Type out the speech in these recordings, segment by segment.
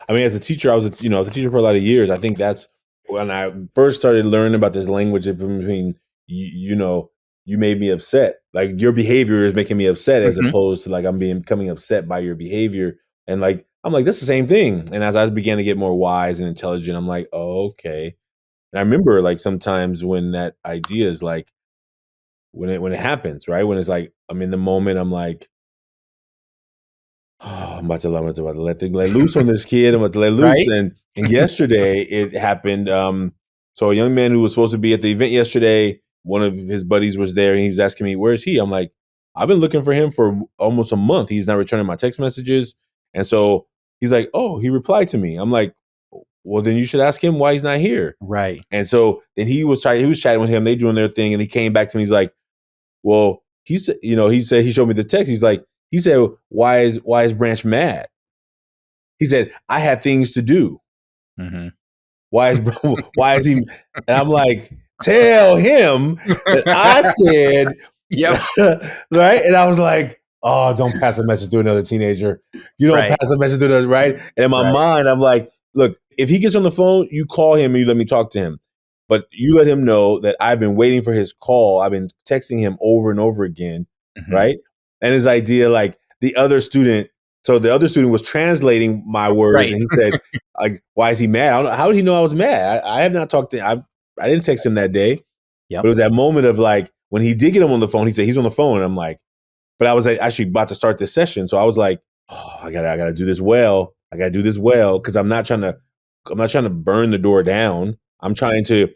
I mean, as a teacher, I was a teacher for a lot of years. I think that's when I first started learning about this language between you know, you made me upset. Like your behavior is making me upset as Mhm. opposed to like I'm becoming upset by your behavior. And like I'm like, that's the same thing. And as I began to get more wise and intelligent, I'm like, oh, okay. And I remember like sometimes when that idea is like when it happens, right? When it's like I'm in the moment, I'm like, oh, I'm about to let loose on this kid. I'm about to let loose. Right? And yesterday it happened. So a young man who was supposed to be at the event yesterday, one of his buddies was there and he was asking me, "Where is he?" I'm like, "I've been looking for him for almost a month. He's not returning my text messages." And so he's like, "Oh, he replied to me." I'm like, "Well, then you should ask him why he's not here." Right. And so then he was chatting with him, they doing their thing, and he came back to me. He's like, well, he said he showed me the text. He said, why is Branch mad? He said, I had things to do. Mhm. Why is why is he? And I'm like, tell him that I said, Yep. right? And I was like, oh, don't pass a message to another teenager. You don't Right. pass a message to another, right? And in my Right. mind, I'm like, look, if he gets on the phone, you call him and you let me talk to him. But you let him know that I've been waiting for his call. I've been texting him over and over again, Mhm. right? And his idea, like the other student was translating my words, Right. and he said, like, why is he mad? I don't know. How did he know I was mad? I have not talked to him. I didn't text him that day. But Yep. it was that moment of like when he did get him on the phone, he said he's on the phone. And I'm like, but I was like, actually about to start this session. So I was like, oh, I gotta do this well. I gotta do this well. Cause I'm not trying to burn the door down. I'm trying to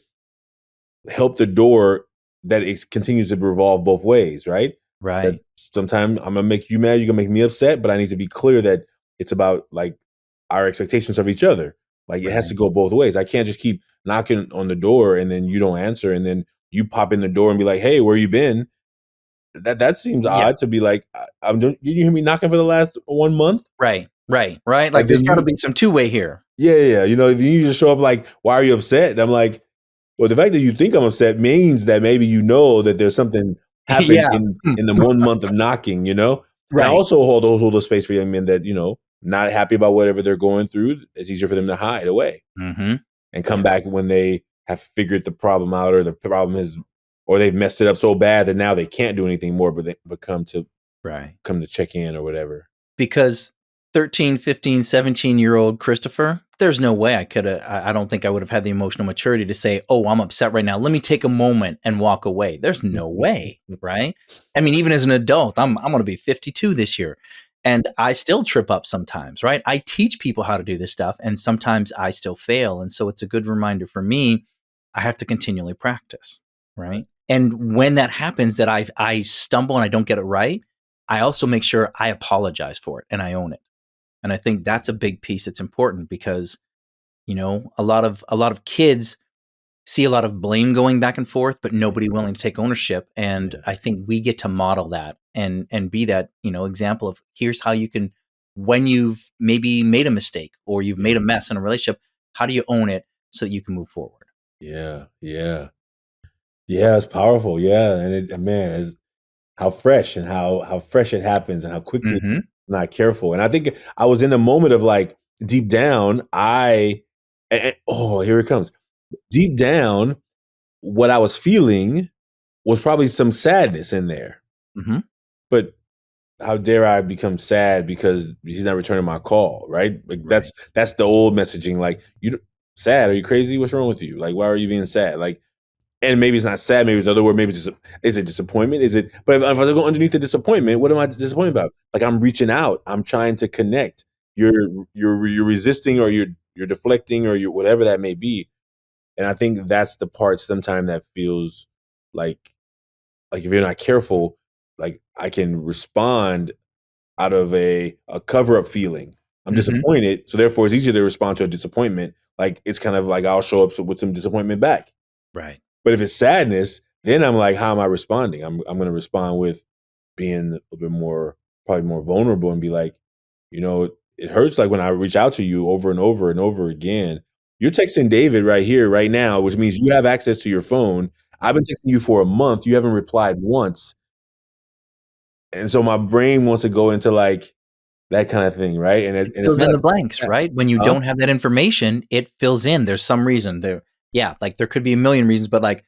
help the door that it continues to revolve both ways, right? That Right. sometimes I'm gonna make you mad, you're gonna make me upset, but I need to be clear that it's about like our expectations of each other. Like it has to Right. go both ways. I can't just keep knocking on the door and then you don't answer, and then you pop in the door and be like, "Hey, where you been?" That seems Yeah. odd to be like, Did you hear me knocking for the last 1 month?" Right. Right. Right. Like Like there's then gotta you, be some two-way here. yeah, yeah, yeah. Then you just show up like, "Why are you upset?" And I'm like, well, the fact that you think I'm upset means that maybe you know that there's something happened Yeah. Hmm. in the 1 month of knocking. And I Right. also hold a space for young men that not happy about whatever they're going through. It's easier for them to hide away Mhm. and come Yeah. back when they have figured the problem out, or the problem is, or they've messed it up so bad that now they can't do anything more, but Right. come to check in or whatever. Because 13, 15, 17-year-old Christopher, there's no way I don't think I would have had the emotional maturity to say, "Oh, I'm upset right now. Let me take a moment and walk away." There's no way, right? I mean, even as an adult, I'm gonna be 52 this year, and I still trip up sometimes, right? I teach people how to do this stuff, and sometimes I still fail, and so it's a good reminder for me, I have to continually practice, right? And when that happens that I stumble and I don't get it right, I also make sure I apologize for it and I own it. And I think that's a big piece that's important because, a lot of kids see a lot of blame going back and forth, but nobody willing to take ownership. And Yeah. I think we get to model that and be that, example of here's how you can, when you've maybe made a mistake or you've made a Mhm. mess in a relationship, how do you own it so that you can move forward? Yeah. Yeah. Yeah. It's powerful. Yeah. And man, it's how fresh and how fresh it happens and how quickly Hmm. I'm not careful. And I think I was in a moment of like deep down, oh, here it comes. Deep down, what I was feeling was probably some sadness in there. Hmm. But how dare I become sad because he's not returning my call, right? Like Right. that's the old messaging. Like sad? Are you crazy? What's wrong with you? Like why are you being sad? Like, and maybe it's not sad. Maybe it's another word. Maybe it's just, is it disappointment? Is it? But if I go underneath the disappointment, what am I disappointed about? Like I'm reaching out. I'm trying to connect. You're resisting, or you're deflecting, or you whatever that may be. And I think that's the part sometimes that feels like like if you're not careful, like I can respond out of a cover up feeling. I'm Hmm. disappointed, so therefore it's easier to respond to a disappointment. Like it's kind of like I'll show up with some disappointment back. Right. But if it's sadness, then I'm like, how am I responding? I'm going to respond with being a little bit more, probably more vulnerable, and be like, it hurts like when I reach out to you over and over and over again. You're texting David right here, right now, which means you have access to your phone. I've been texting you for a month. You haven't replied once. And so my brain wants to go into like, that kind of thing, right? And It it's fills in not, the blanks, right? When you huh? don't have that information, it fills in. There's some reason there. Yeah, like there could be a million reasons, but like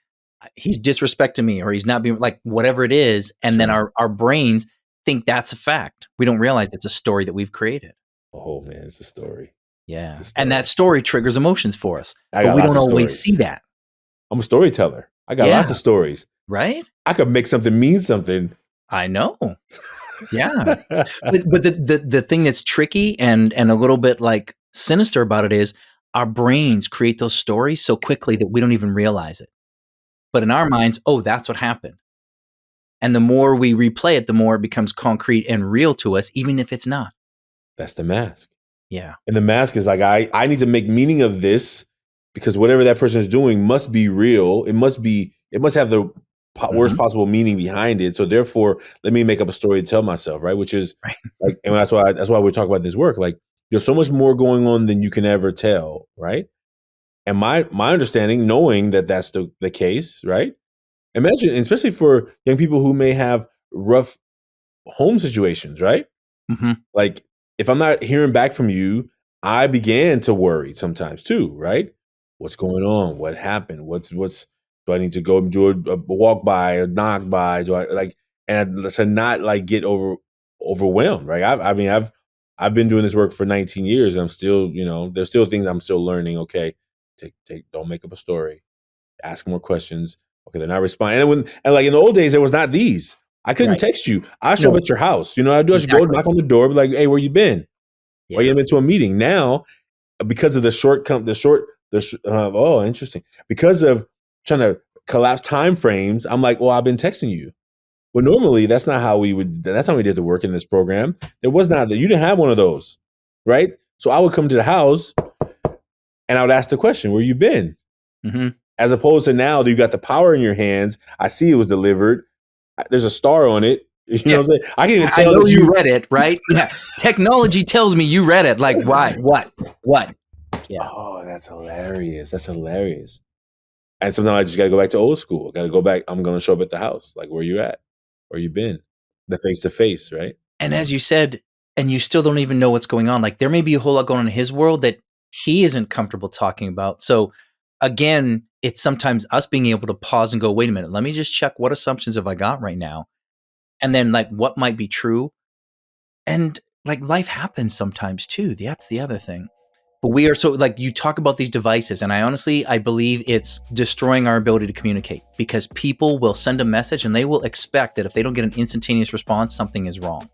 he's disrespecting me or he's not being like whatever it is. And then Sure. our brains think that's a fact. We don't realize it's a story that we've created. Oh man, it's a story. It's a Yeah. And story. that story triggers emotions for us, I but got we lots don't of always stories. see that. I'm a storyteller. I got Yeah. lots of stories. Right? I could make something mean something. I know. Yeah. But the thing that's tricky and a little bit like sinister about it is our brains create those stories so quickly that we don't even realize it. But in our minds, oh, that's what happened. And the more we replay it, the more it becomes concrete and real to us, even if it's not. That's the mask. Yeah. And the mask is like, I need to make meaning of this because whatever that person is doing must be real. It must have the worst Mhm. possible meaning behind it. So therefore, let me make up a story to tell myself, right? Which is Right. like, and that's why we talk about this work. Like, there's so much more going on than you can ever tell, right? And my understanding, knowing that that's the case, right? Imagine, especially for young people who may have rough home situations, right? Mhm. Like, if I'm not hearing back from you, I began to worry sometimes too, right? What's going on? What happened? What's do I need to go do a walk by, a knock by? Do I like and to not like get overwhelmed, right? I mean, I've been doing this work for 19 years and I'm still, there's still things I'm still learning. Okay. Take don't make up a story. Ask more questions. Okay, they're not responding. And like in the old days, there was not these. I couldn't Right. text you. I show up No, at your house. You know what I do? I should go exactly. knock on the door, be like, "Hey, where you been? Why Yeah. you haven't been to a meeting?" Now, because of oh, interesting. Because of trying to collapse time frames, I'm like, "Well, I've been texting you." Well, normally that's not how we would. That's how we did the work in this program. There was not that. You didn't have one of those, right? So I would come to the house and I would ask the question, "Where you been?" Mhm. As opposed to now that you got the power in your hands. I see it was delivered. There's a star on it. You know Yeah. what I'm saying? I can even I tell know that you you. read it, right? Yeah. Technology tells me you read it. Like, why? What? What? Yeah. Oh, that's hilarious. That's hilarious. And sometimes I just gotta go back to old school. Gotta go back. I'm gonna show up at the house. Like, where you at? Where you been? The face to face, right? And as you said, and you still don't even know what's going on. Like there may be a whole lot going on in his world that he isn't comfortable talking about. So again, it's sometimes us being able to pause and go, wait a minute, let me just check what assumptions have I got right now? And then like what might be true. And like life happens sometimes too. That's the other thing. But we are so like you talk about these devices, and I believe it's destroying our ability to communicate because people will send a message and they will expect that if they don't get an instantaneous response, something is wrong.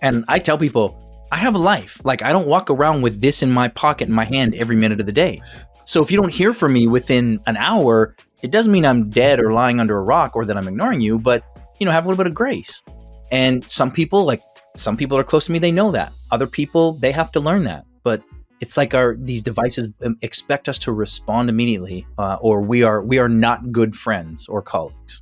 And I tell people, I have a life. Like I don't walk around with this in my pocket in my hand every minute of the day. So if you don't hear from me within an hour, it doesn't mean I'm dead or lying under a rock or that I'm ignoring you, but have a little bit of grace. And some people that are close to me, they know that. Other people, they have to learn that. But it's like these devices expect us to respond immediately, or we are not good friends or colleagues.